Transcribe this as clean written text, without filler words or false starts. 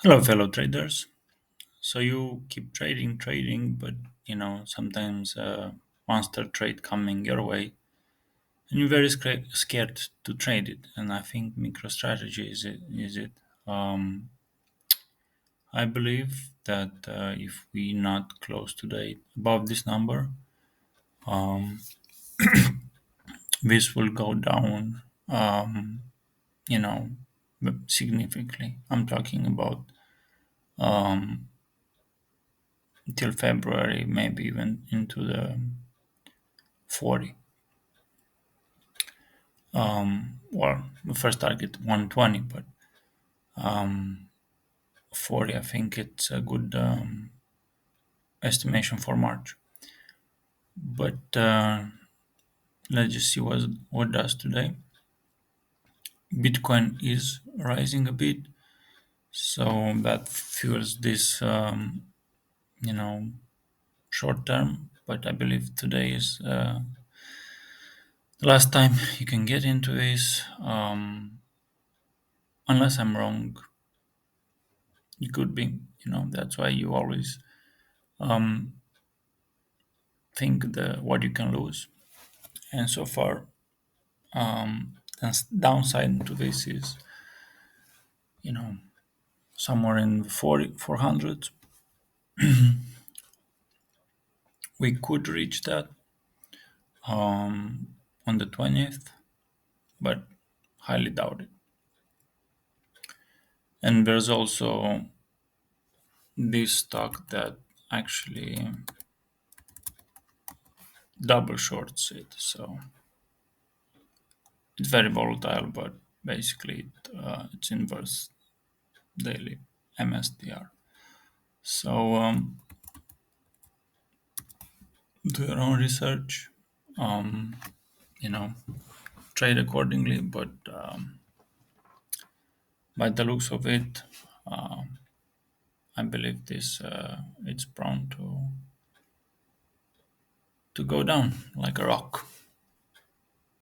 Hello, fellow traders. So you keep trading, but sometimes monster trade coming your way, and you're very scared to trade it. And I think MicroStrategy is it. Is it? Um, I believe that if we not close today above this number, um, this will go down. You know, significantly. I'm talking about until February, maybe even into the 40. Well, the first target 120, but 40, I think it's a good estimation for March. But let's just see what does today. Bitcoin is rising a bit, so that fuels this, you know, short term. But I believe today is the last time you can get into this. Unless I'm wrong, it could be. That's why you always um, think the what you can lose. And so far, the downside to this is, you know, somewhere in 40, 400. We could reach that on the 20th, but highly doubt it. And there's also this stock that actually double shorts it. So it's very volatile, but basically it's inverse daily MSDR. So do your own research. Um, you know, trade accordingly. But by the looks of it, I believe this it's prone to go down like a rock.